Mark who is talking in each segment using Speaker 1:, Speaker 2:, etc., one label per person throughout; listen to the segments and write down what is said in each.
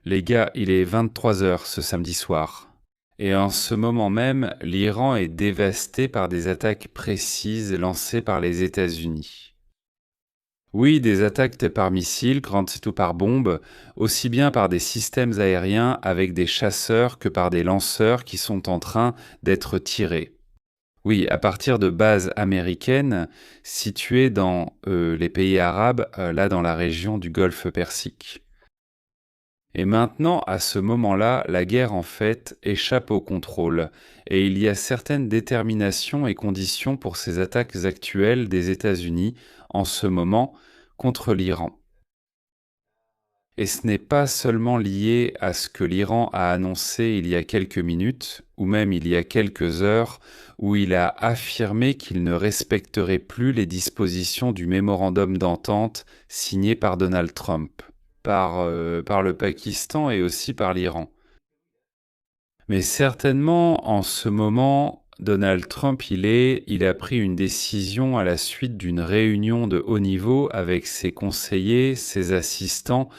Speaker 1: Les gars, il est 23 heures ce samedi soir. Et en ce moment même, l'Iran est dévasté par des attaques précises lancées par les États-Unis. Oui, des attaques par missiles, ou par bombes, aussi bien par des systèmes aériens avec des chasseurs que par des lanceurs qui sont en train d'être tirés. Oui, à partir de bases américaines situées dans les pays arabes, là dans la région du Golfe Persique. Et maintenant, à ce moment-là, la guerre en fait échappe au contrôle, et il y a certaines déterminations et conditions pour ces attaques actuelles des États-Unis en ce moment contre l'Iran. Et ce n'est pas seulement lié à ce que l'Iran a annoncé il y a quelques minutes, ou même il y a quelques heures, où il a affirmé qu'il ne respecterait plus les dispositions du mémorandum d'entente signé par Donald Trump, par le Pakistan et aussi par l'Iran. Mais certainement, en ce moment, Donald Trump, il a pris une décision à la suite d'une réunion de haut niveau avec ses conseillers, ses assistants,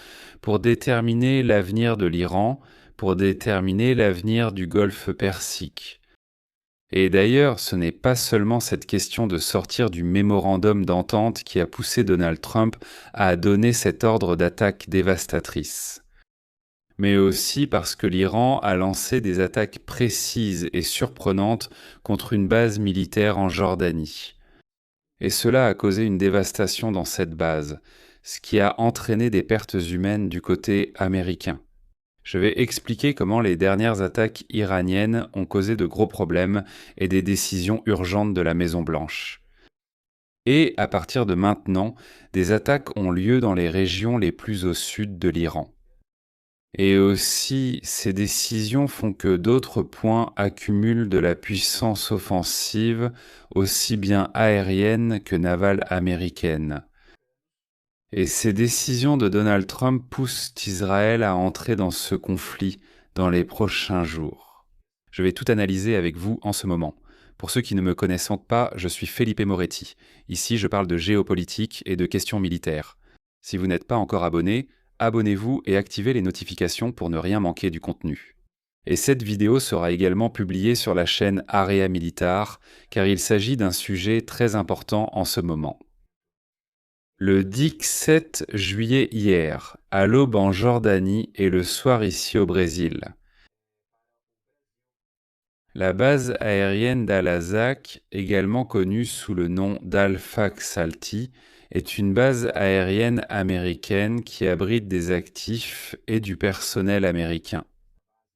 Speaker 1: pour déterminer l'avenir de l'Iran, pour déterminer l'avenir du Golfe Persique. Et d'ailleurs, ce n'est pas seulement cette question de sortir du mémorandum d'entente qui a poussé Donald Trump à donner cet ordre d'attaque dévastatrice, mais aussi parce que l'Iran a lancé des attaques précises et surprenantes contre une base militaire en Jordanie. Et cela a causé une dévastation dans cette base, ce qui a entraîné des pertes humaines du côté américain. Je vais expliquer comment les dernières attaques iraniennes ont causé de gros problèmes et des décisions urgentes de la Maison-Blanche. Et à partir de maintenant, des attaques ont lieu dans les régions les plus au sud de l'Iran. Et aussi, ces décisions font que d'autres points accumulent de la puissance offensive, aussi bien aérienne que navale américaine. Et ces décisions de Donald Trump poussent Israël à entrer dans ce conflit dans les prochains jours. Je vais tout analyser avec vous en ce moment. Pour ceux qui ne me connaissent pas, je suis Felipe Moretti. Ici, je parle de géopolitique et de questions militaires. Si vous n'êtes pas encore abonné, abonnez-vous et activez les notifications pour ne rien manquer du contenu. Et cette vidéo sera également publiée sur la chaîne Area Militar, car il s'agit d'un sujet très important en ce moment. Le 17 juillet hier, à l'aube en Jordanie et le soir ici au Brésil. La base aérienne d'Al-Azaq, également connue sous le nom d'Al-Faq Salti, est une base aérienne américaine qui abrite des actifs et du personnel américain.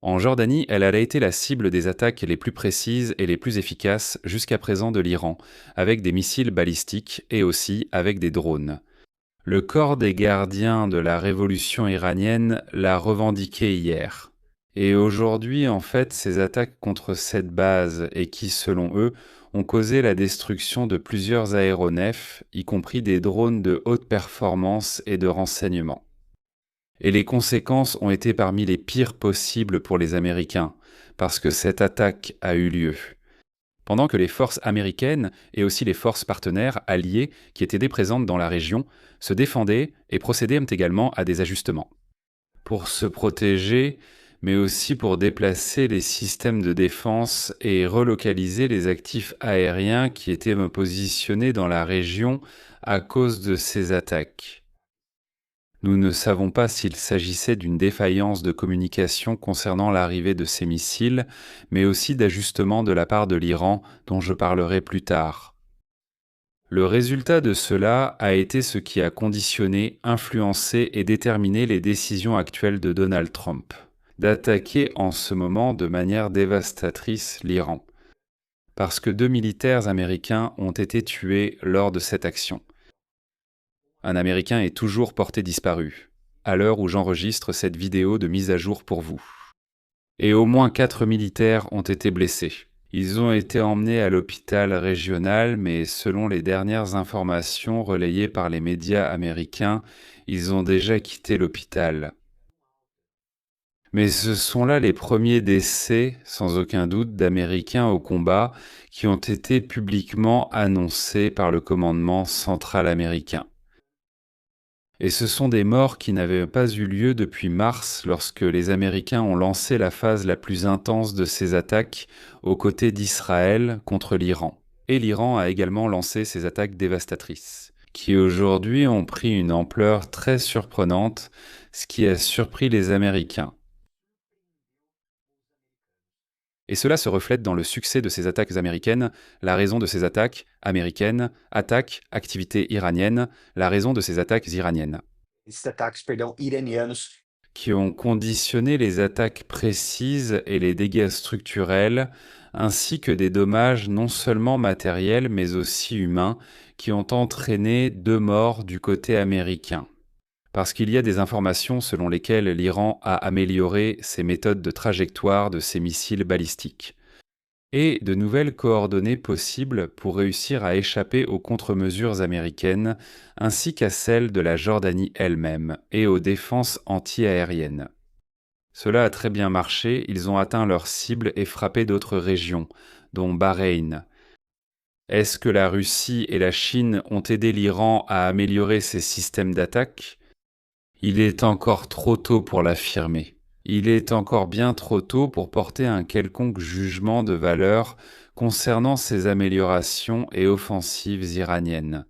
Speaker 1: En Jordanie, elle a été la cible des attaques les plus précises et les plus efficaces jusqu'à présent de l'Iran, avec des missiles balistiques et aussi avec des drones. Le corps des gardiens de la révolution iranienne l'a revendiqué hier. Et aujourd'hui, en fait, ces attaques contre cette base et qui, selon eux, ont causé la destruction de plusieurs aéronefs, y compris des drones de haute performance et de renseignement. Et les conséquences ont été parmi les pires possibles pour les Américains, parce que cette attaque a eu lieu. Pendant que les forces américaines et aussi les forces partenaires alliées qui étaient présentes dans la région se défendaient et procédaient également à des ajustements. Pour se protéger, mais aussi pour déplacer les systèmes de défense et relocaliser les actifs aériens qui étaient positionnés dans la région à cause de ces attaques. Nous ne savons pas s'il s'agissait d'une défaillance de communication concernant l'arrivée de ces missiles, mais aussi d'ajustements de la part de l'Iran, dont je parlerai plus tard. Le résultat de cela a été ce qui a conditionné, influencé et déterminé les décisions actuelles de Donald Trump, d'attaquer en ce moment de manière dévastatrice l'Iran, parce que 2 militaires américains ont été tués lors de cette action. Un Américain est toujours porté disparu, à l'heure où j'enregistre cette vidéo de mise à jour pour vous. Et au moins 4 militaires ont été blessés. Ils ont été emmenés à l'hôpital régional, mais selon les dernières informations relayées par les médias américains, ils ont déjà quitté l'hôpital. Mais ce sont là les premiers décès, sans aucun doute, d'Américains au combat qui ont été publiquement annoncés par le commandement central américain. Et ce sont des morts qui n'avaient pas eu lieu depuis mars, lorsque les Américains ont lancé la phase la plus intense de ces attaques aux côtés d'Israël contre l'Iran. Et l'Iran a également lancé ces attaques dévastatrices, qui aujourd'hui ont pris une ampleur très surprenante, ce qui a surpris les Américains. Et cela se reflète dans le succès de ces attaques américaines, la raison de ces attaques américaines, attaques, activités iraniennes, la raison de ces attaques iraniennes,
Speaker 2: Esses ataques, perdão, iranianos
Speaker 1: qui ont conditionné les attaques précises et les dégâts structurels, ainsi que des dommages non seulement matériels mais aussi humains, qui ont entraîné 2 morts du côté américain. Parce qu'il y a des informations selon lesquelles l'Iran a amélioré ses méthodes de trajectoire de ses missiles balistiques, et de nouvelles coordonnées possibles pour réussir à échapper aux contre-mesures américaines, ainsi qu'à celles de la Jordanie elle-même et aux défenses anti-aériennes. Cela a très bien marché, ils ont atteint leur cible et frappé d'autres régions, dont Bahreïn. Est-ce que la Russie et la Chine ont aidé l'Iran à améliorer ses systèmes d'attaque ? Il est encore trop tôt pour l'affirmer. Il est encore bien trop tôt pour porter un quelconque jugement de valeur concernant ces améliorations et offensives iraniennes.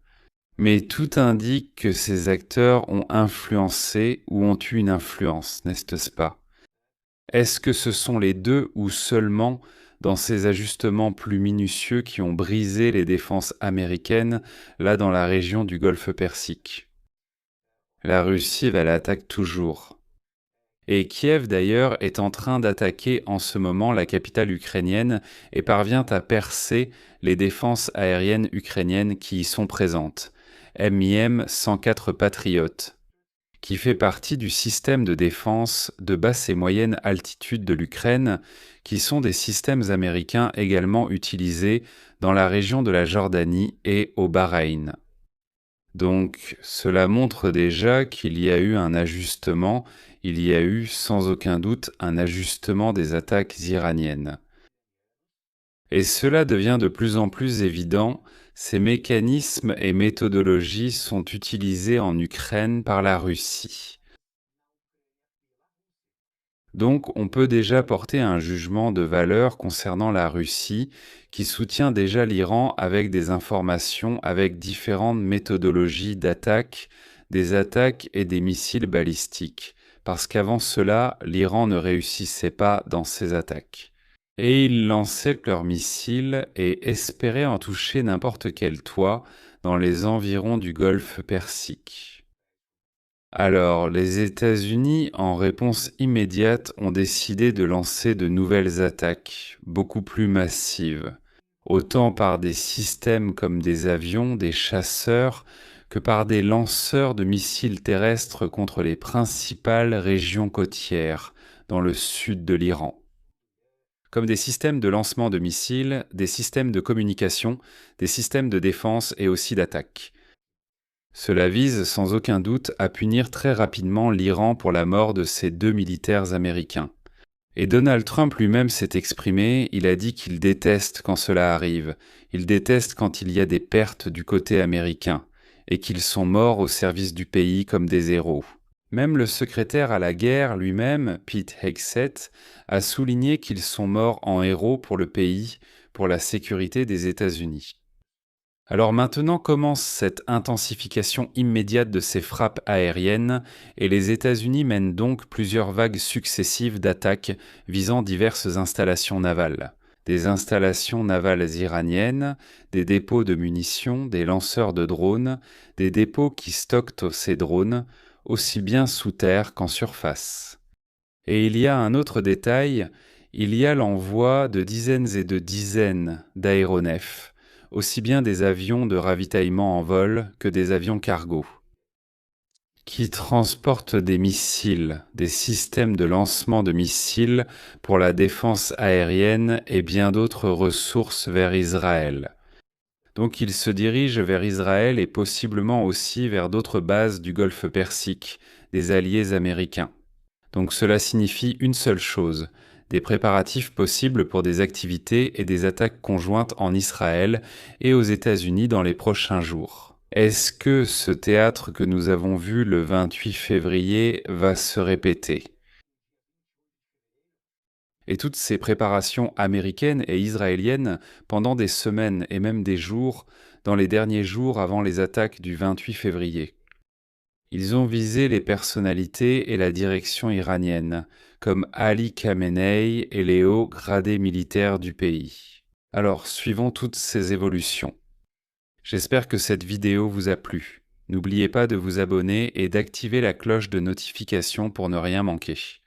Speaker 1: Mais tout indique que ces acteurs ont influencé ou ont eu une influence, n'est-ce pas? Est-ce que ce sont les deux ou seulement dans ces ajustements plus minutieux qui ont brisé les défenses américaines, là dans la région du Golfe Persique? La Russie va l'attaque toujours. Et Kiev d'ailleurs est en train d'attaquer en ce moment la capitale ukrainienne et parvient à percer les défenses aériennes ukrainiennes qui y sont présentes, MIM-104 Patriot, qui fait partie du système de défense de basse et moyenne altitude de l'Ukraine, qui sont des systèmes américains également utilisés dans la région de la Jordanie et au Bahreïn. Donc cela montre déjà qu'il y a eu un ajustement, il y a eu sans aucun doute un ajustement des attaques iraniennes. Et cela devient de plus en plus évident, ces mécanismes et méthodologies sont utilisés en Ukraine par la Russie. Donc on peut déjà porter un jugement de valeur concernant la Russie, qui soutient déjà l'Iran avec des informations, avec différentes méthodologies d'attaque, des attaques et des missiles balistiques, parce qu'avant cela, l'Iran ne réussissait pas dans ses attaques. Et ils lançaient leurs missiles et espéraient en toucher n'importe quel toit dans les environs du Golfe Persique. Alors, les États-Unis, en réponse immédiate, ont décidé de lancer de nouvelles attaques, beaucoup plus massives, autant par des systèmes comme des avions, des chasseurs, que par des lanceurs de missiles terrestres contre les principales régions côtières, dans le sud de l'Iran. Comme des systèmes de lancement de missiles, des systèmes de communication, des systèmes de défense et aussi d'attaque. Cela vise sans aucun doute à punir très rapidement l'Iran pour la mort de ses 2 militaires américains. Et Donald Trump lui-même s'est exprimé, il a dit qu'il déteste quand cela arrive, il déteste quand il y a des pertes du côté américain, et qu'ils sont morts au service du pays comme des héros. Même le secrétaire à la guerre lui-même, Pete Hegseth, a souligné qu'ils sont morts en héros pour le pays, pour la sécurité des États-Unis. Alors maintenant commence cette intensification immédiate de ces frappes aériennes et les États-Unis mènent donc plusieurs vagues successives d'attaques visant diverses installations navales. Des installations navales iraniennes, des dépôts de munitions, des lanceurs de drones, des dépôts qui stockent ces drones, aussi bien sous terre qu'en surface. Et il y a un autre détail, il y a l'envoi de dizaines et de dizaines d'aéronefs, aussi bien des avions de ravitaillement en vol que des avions cargo, qui transportent des missiles, des systèmes de lancement de missiles pour la défense aérienne et bien d'autres ressources vers Israël. Donc ils se dirigent vers Israël et possiblement aussi vers d'autres bases du Golfe Persique, des alliés américains. Donc cela signifie une seule chose, des préparatifs possibles pour des activités et des attaques conjointes en Israël et aux États-Unis dans les prochains jours. Est-ce que ce théâtre que nous avons vu le 28 février va se répéter? Et toutes ces préparations américaines et israéliennes pendant des semaines et même des jours, dans les derniers jours avant les attaques du 28 février. Ils ont visé les personnalités et la direction iranienne, comme Ali Khamenei et les hauts gradés militaires du pays. Alors, suivons toutes ces évolutions. J'espère que cette vidéo vous a plu. N'oubliez pas de vous abonner et d'activer la cloche de notification pour ne rien manquer.